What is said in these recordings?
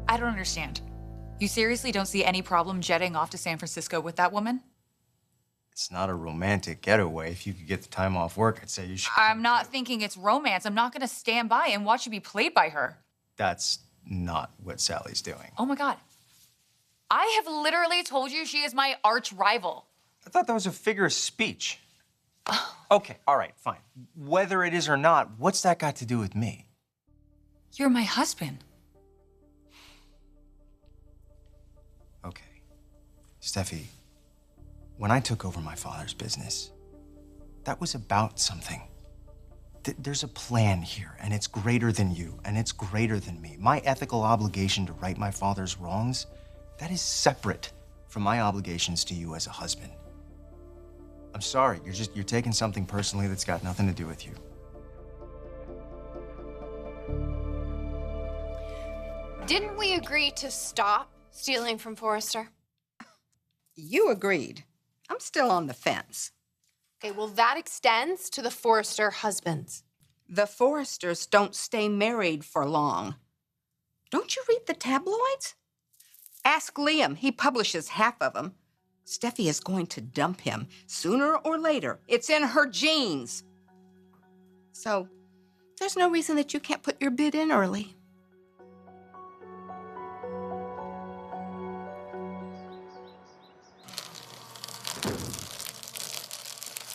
I don't understand. You seriously don't see any problem jetting off to San Francisco with that woman? It's not a romantic getaway. If you could get the time off work, I'd say you should. I'm not thinking it's romance. I'm not gonna stand by and watch you be played by her. That's not what Sally's doing. Oh my God. I have literally told you she is my arch rival. I thought that was a figure of speech. Okay, all right, fine. Whether it is or not, what's that got to do with me? You're my husband. Okay. Steffi, when I took over my father's business, that was about something. There's a plan here, and it's greater than you, and it's greater than me. My ethical obligation to right my father's wrongs, that is separate from my obligations to you as a husband. I'm sorry, you're taking something personally that's got nothing to do with you. Didn't we agree to stop stealing from Forrester? You agreed. I'm still on the fence. Okay, well, that extends to the Forrester husbands. The Forresters don't stay married for long. Don't you read the tabloids? Ask Liam. He publishes half of them. Steffi is going to dump him sooner or later. It's in her genes. So there's no reason that you can't put your bid in early.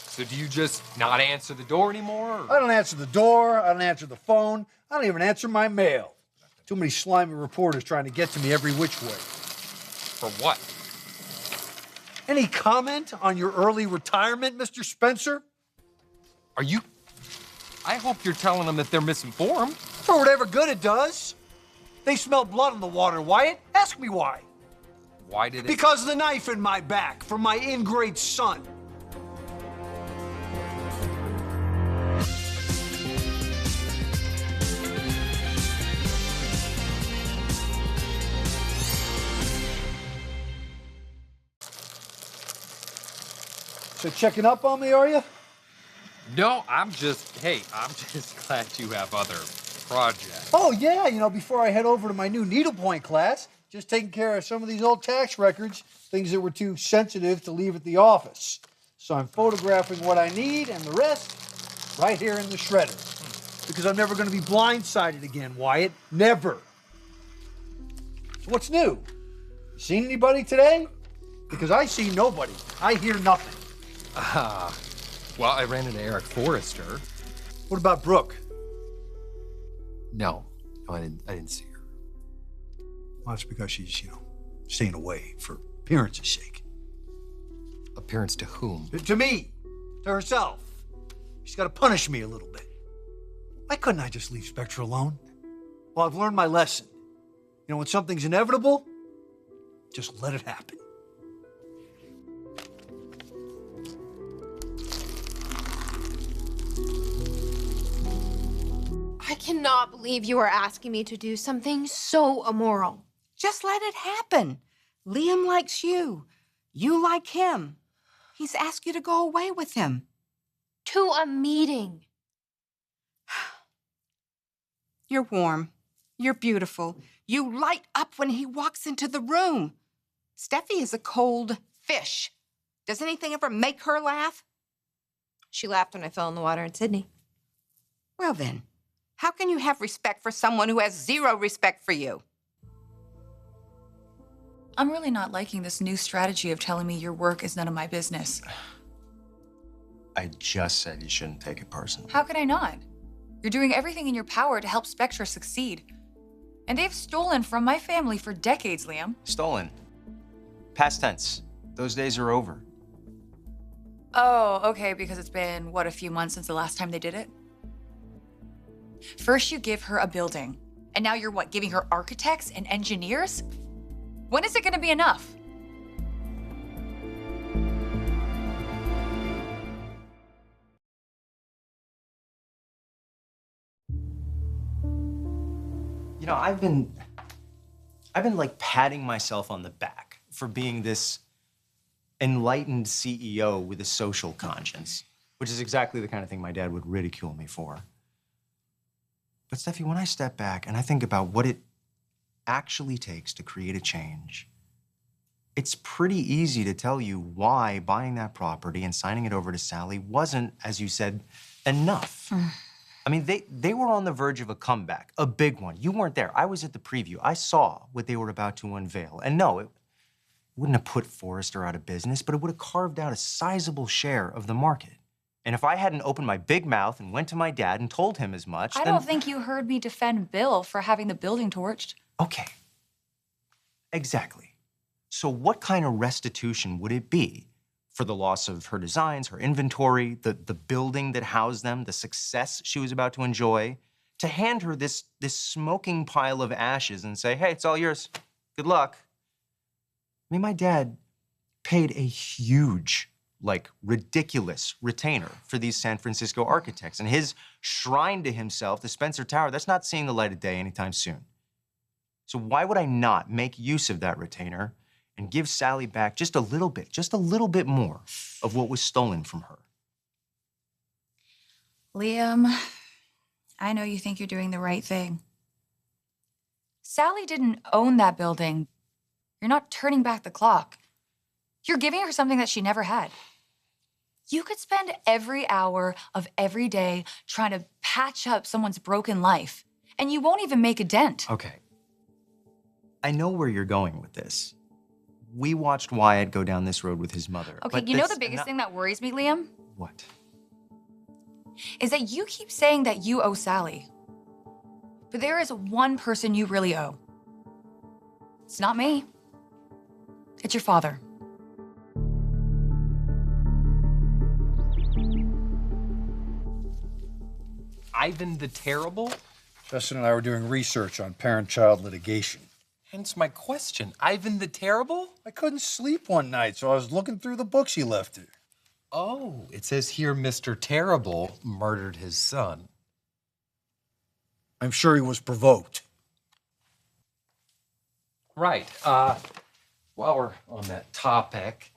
So do you just not answer the door anymore? Or? I don't answer the door. I don't answer the phone. I don't even answer my mail. Too many slimy reporters trying to get to me every which way. For what? Any comment on your early retirement, Mr. Spencer? Are you... I hope you're telling them that they're misinformed. For whatever good it does. They smell blood in the water, Wyatt. Ask me why. Why did it... Because of the knife in my back from my ingrate son. So checking up on me, are you? No, I'm just glad you have other projects. Oh, yeah, before I head over to my new needlepoint class, just taking care of some of these old tax records, things that were too sensitive to leave at the office. So I'm photographing what I need and the rest right here in the shredder. Because I'm never going to be blindsided again, Wyatt. Never. So what's new? Seen anybody today? Because I see nobody. I hear nothing. Well, I ran into Eric Forrester. What about Brooke? No, I didn't see her. Well, that's because she's, staying away for appearance's sake. Appearance to whom? To me. To herself. She's got to punish me a little bit. Why couldn't I just leave Spectra alone? Well, I've learned my lesson. When something's inevitable, just let it happen. I cannot believe you are asking me to do something so immoral. Just let it happen. Liam likes you. You like him. He's asked you to go away with him. To a meeting. You're warm. You're beautiful. You light up when he walks into the room. Steffi is a cold fish. Does anything ever make her laugh? She laughed when I fell in the water in Sydney. Well then, how can you have respect for someone who has zero respect for you? I'm really not liking this new strategy of telling me your work is none of my business. I just said you shouldn't take it personally. How could I not? You're doing everything in your power to help Spectra succeed. And they've stolen from my family for decades, Liam. Stolen. Past tense. Those days are over. Oh, okay, because it's been, a few months since the last time they did it? First you give her a building, and now you're giving her architects and engineers? When is it gonna be enough? I've been patting myself on the back for being this enlightened CEO with a social conscience, which is exactly the kind of thing my dad would ridicule me for. But Steffi, when I step back and I think about what it actually takes to create a change, it's pretty easy to tell you why buying that property and signing it over to Sally wasn't, as you said, enough. I mean, they were on the verge of a comeback, a big one. You weren't there. I was at the preview. I saw what they were about to unveil. And no, it wouldn't have put Forrester out of business, but it would have carved out a sizable share of the market. And if I hadn't opened my big mouth and went to my dad and told him as much, I then... don't think you heard me defend Bill for having the building torched. Okay. Exactly. So what kind of restitution would it be for the loss of her designs, her inventory, the building that housed them, the success she was about to enjoy, to hand her this smoking pile of ashes and say, hey, it's all yours. Good luck. I mean, my dad paid a huge, like, ridiculous retainer for these San Francisco architects. And his shrine to himself, the Spencer Tower, that's not seeing the light of day anytime soon. So why would I not make use of that retainer and give Sally back just a little bit more of what was stolen from her? Liam, I know you think you're doing the right thing. Sally didn't own that building. You're not turning back the clock. You're giving her something that she never had. You could spend every hour of every day trying to patch up someone's broken life, and you won't even make a dent. Okay. I know where you're going with this. We watched Wyatt go down this road with his mother. Okay, but you know that's the biggest not- thing that worries me, Liam? What? Is that you keep saying that you owe Sally. But there is one person you really owe. It's not me. It's your father. Ivan the Terrible? Justin and I were doing research on parent-child litigation. Hence my question. Ivan the Terrible? I couldn't sleep one night, so I was looking through the books he left here. Oh, it says here Mr. Terrible murdered his son. I'm sure he was provoked. Right. While we're on that topic,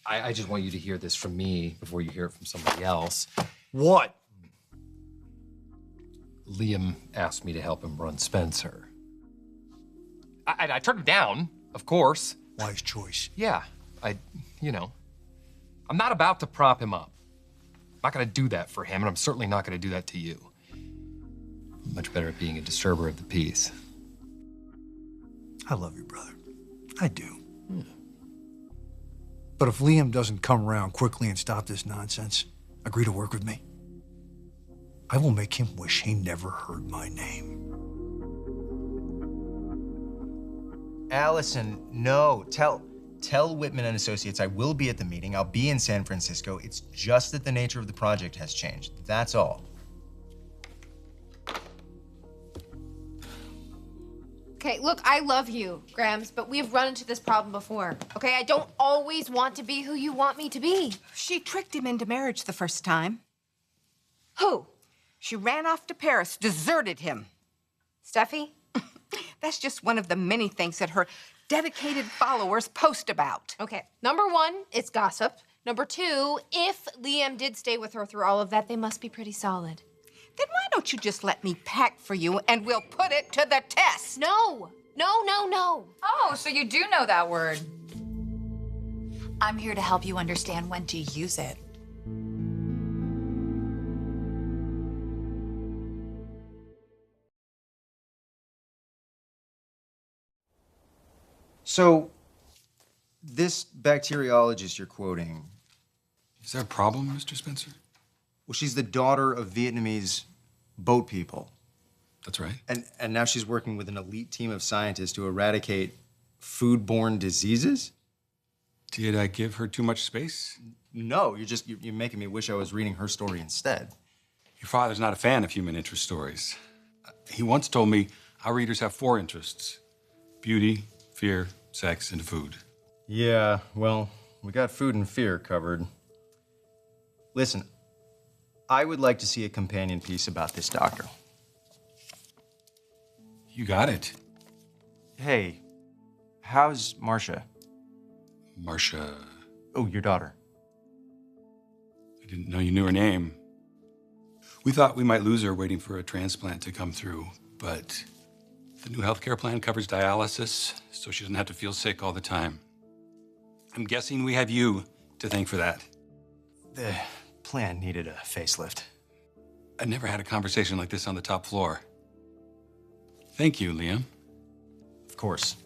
I just want you to hear this from me before you hear it from somebody else. What? Liam asked me to help him run Spencer. I turned him down, of course. Wise choice. Yeah, I'm not about to prop him up. I'm not gonna do that for him, and I'm certainly not gonna do that to you. I'm much better at being a disturber of the peace. I love you, brother. I do. But if Liam doesn't come around quickly and stop this nonsense, agree to work with me, I will make him wish he never heard my name. Allison, no. Tell Whitman and Associates I will be at the meeting. I'll be in San Francisco. It's just that the nature of the project has changed. That's all. Okay, look, I love you, Grams, but we've run into this problem before. Okay, I don't always want to be who you want me to be. She tricked him into marriage the first time. Who? She ran off to Paris, deserted him. Steffi? That's just one of the many things that her dedicated followers post about. Okay, number one, it's gossip. Number two, if Liam did stay with her through all of that, they must be pretty solid. Then why don't you just let me pack for you and we'll put it to the test? No, no, no, no. Oh, so you do know that word. I'm here to help you understand when to use it. So, this bacteriologist you're quoting, Is there a problem, Mr. Spencer? well, she's the daughter of Vietnamese boat people. That's right. And now she's working with an elite team of scientists to eradicate foodborne diseases? Did I give her too much space? No, you're making me wish I was reading her story instead. Your father's not a fan of human interest stories. He once told me our readers have 4 interests: beauty, fear, sex, and food. Yeah, well, we got food and fear covered. Listen, I would like to see a companion piece about this doctor. You got it. Hey, how's Marcia? Marcia. Oh, your daughter. I didn't know you knew her name. We thought we might lose her waiting for a transplant to come through, but The new healthcare plan covers dialysis, so she doesn't have to feel sick all the time. I'm guessing we have you to thank for that. The plan needed a facelift. I never had a conversation like this on the top floor. Thank you, Liam. Of course.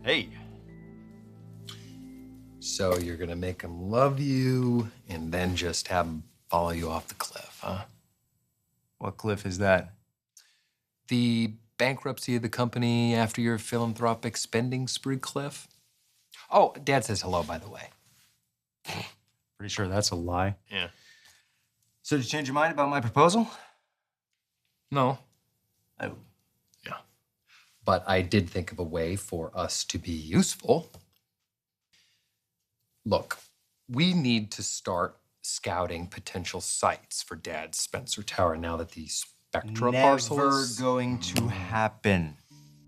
Hey. So you're gonna make him love you and then just have him follow you off the cliff, huh? What cliff is that? The bankruptcy of the company after your philanthropic spending spree cliff? Oh, Dad says hello, by the way. Pretty sure that's a lie. Yeah. So did you change your mind about my proposal? No. Oh. Yeah. But I did think of a way for us to be useful. Look, we need to start scouting potential sites for Dad's Spencer Tower now that these Spectra parcels... Never going to happen.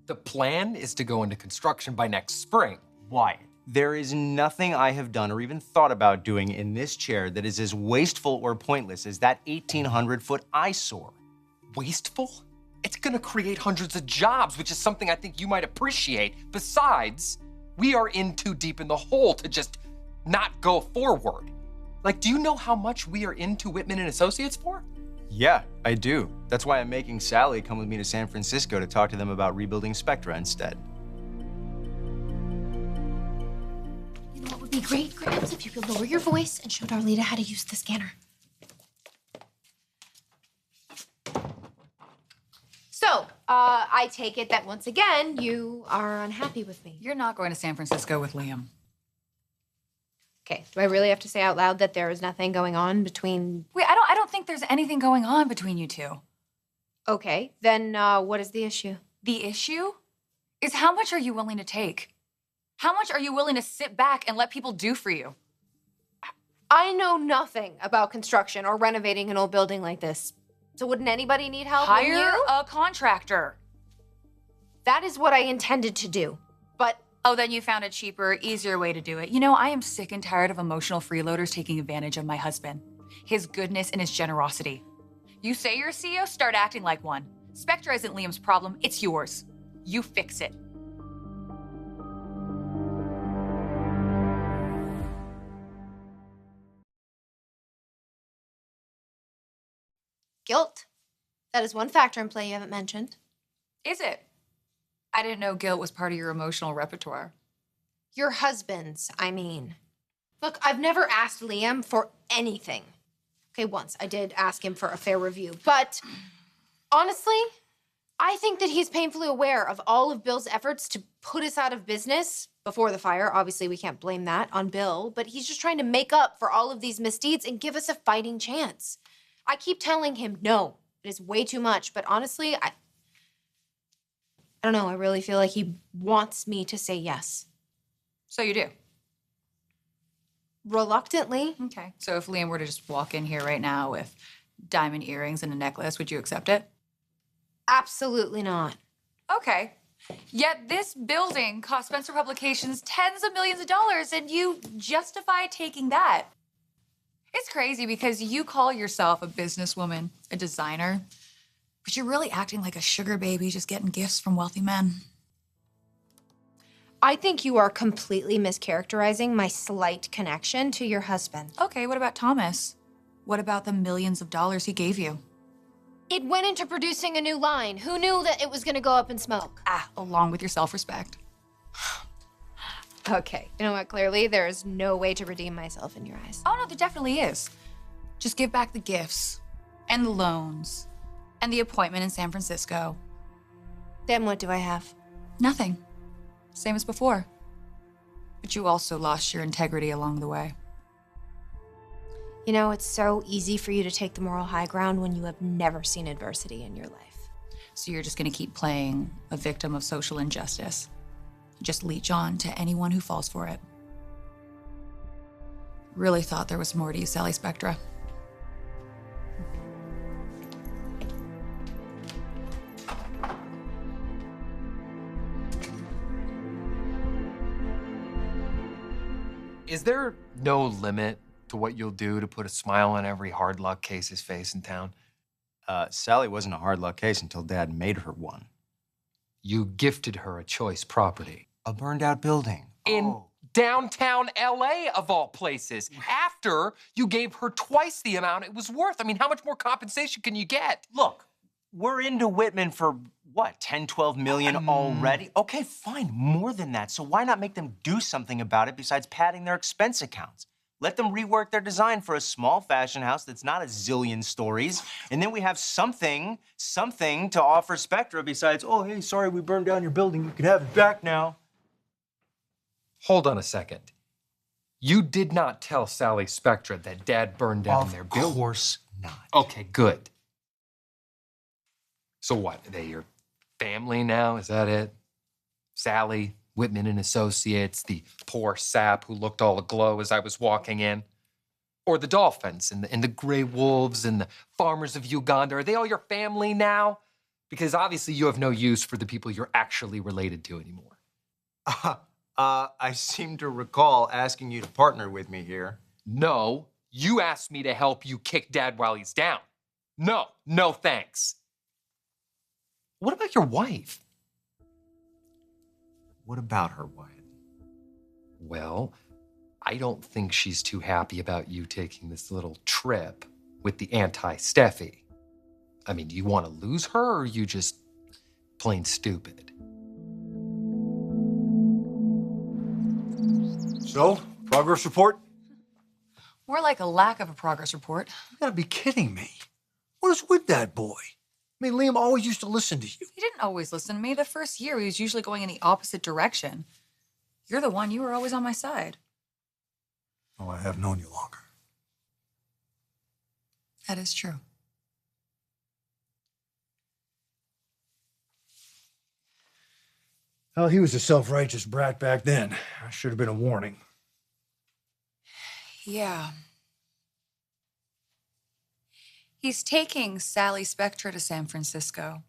The plan is to go into construction by next spring. Why? There is nothing I have done or even thought about doing in this chair that is as wasteful or pointless as that 1,800-foot eyesore. Wasteful? It's gonna create hundreds of jobs, which is something I think you might appreciate. Besides, we are in too deep in the hole to just not go forward. Like, do you know how much we are into Whitman and Associates for? Yeah, I do. That's why I'm making Sally come with me to San Francisco to talk to them about rebuilding Spectra instead. You know what would be great, Gramps, if you could lower your voice and show Darlita how to use the scanner. So, I take it that once again, you are unhappy with me. You're not going to San Francisco with Liam. Okay, do I really have to say out loud that there is nothing going on between... Wait, I don't think there's anything going on between you two. Okay, then what is the issue? The issue is how much are you willing to take? How much are you willing to sit back and let people do for you? I know nothing about construction or renovating an old building like this. So wouldn't anybody need help? Hire you? a contractor. That is what I intended to do, but... Oh, then you found a cheaper, easier way to do it. You know, I am sick and tired of emotional freeloaders taking advantage of my husband. His goodness and his generosity. You say you're a CEO, start acting like one. Spectra isn't Liam's problem, it's yours. You fix it. Guilt. That is one factor in play you haven't mentioned. Is it? I didn't know guilt was part of your emotional repertoire. Your husband's, I mean. Look, I've never asked Liam for anything. Okay, once I did ask him for a fair review, but honestly, I think that he's painfully aware of all of Bill's efforts to put us out of business before the fire. Obviously, we can't blame that on Bill, but he's just trying to make up for all of these misdeeds and give us a fighting chance. I keep telling him, no, it is way too much, but honestly, I don't know, I really feel like he wants me to say yes. So you do? Reluctantly. Okay. So if Liam were to just walk in here right now with diamond earrings and a necklace, would you accept it? Absolutely not. Okay. Yet this building cost Spencer Publications tens of millions of dollars, and you justify taking that. It's crazy because you call yourself a businesswoman, a designer, but you're really acting like a sugar baby just getting gifts from wealthy men. I think you are completely mischaracterizing my slight connection to your husband. Okay, what about Thomas? What about the millions of dollars he gave you? It went into producing a new line. Who knew that it was gonna go up in smoke? Along with your self-respect. Okay, you know what, clearly there is no way to redeem myself in your eyes. Oh no, there definitely is. Just give back the gifts and the loans and the appointment in San Francisco. Then what do I have? Nothing. Same as before. But you also lost your integrity along the way. You know, it's so easy for you to take the moral high ground when you have never seen adversity in your life. So you're just gonna keep playing a victim of social injustice. Just leech on to anyone who falls for it. Really thought there was more to you, Sally Spectra. Is there no limit to what you'll do to put a smile on every hard luck case's face in town? Sally wasn't a hard luck case until Dad made her one. You gifted her a choice property. A burned out building. In downtown LA, of all places, after you gave her twice the amount it was worth. I mean, how much more compensation can you get? Look, we're into Whitman for what, 10, 12 million already? Okay, fine, more than that. So why not make them do something about it besides padding their expense accounts? Let them rework their design for a small fashion house that's not a zillion stories. And then we have something to offer Spectra besides, oh, hey, sorry, we burned down your building. You can have it back now. Hold on a second. You did not tell Sally Spectra that Dad burned down their building? Of course not. Okay, good. So what, are they your family now? Is that it? Sally, Whitman and Associates, the poor sap who looked all aglow as I was walking in? Or the Dolphins and the Gray Wolves and the Farmers of Uganda, are they all your family now? Because obviously you have no use for the people you're actually related to anymore. I seem to recall asking you to partner with me here. No, you asked me to help you kick Dad while he's down. No, no thanks. What about your wife? What about her, Wyatt? Well, I don't think she's too happy about you taking this little trip with the anti-Steffy. I mean, do you want to lose her, or are you just plain stupid? So, progress report? More like a lack of a progress report. You gotta be kidding me. What is with that boy? I mean, Liam always used to listen to you. He didn't always listen to me. The first year, he was usually going in the opposite direction. You're the one. You were always on my side. Oh, I have known you longer. That is true. Well, he was a self-righteous brat back then. That should have been a warning. Yeah. He's taking Sally Spectra to San Francisco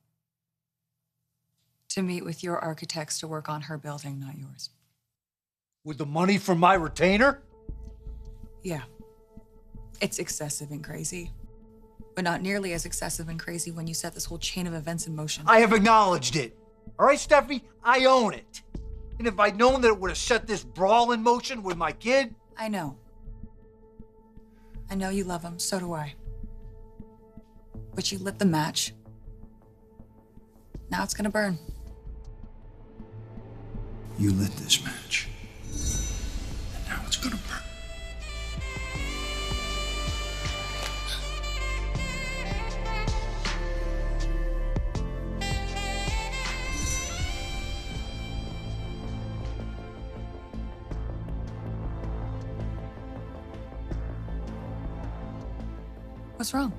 to meet with your architects to work on her building, not yours. With the money from my retainer? Yeah. It's excessive and crazy, but not nearly as excessive and crazy when you set this whole chain of events in motion. I have acknowledged it. All right, Steffi? I own it. And if I'd known that it would have set this brawl in motion with my kid... I know. I know you love him, so do I. But you lit the match. Now it's gonna burn. You lit this match. And now it's gonna burn. What's wrong?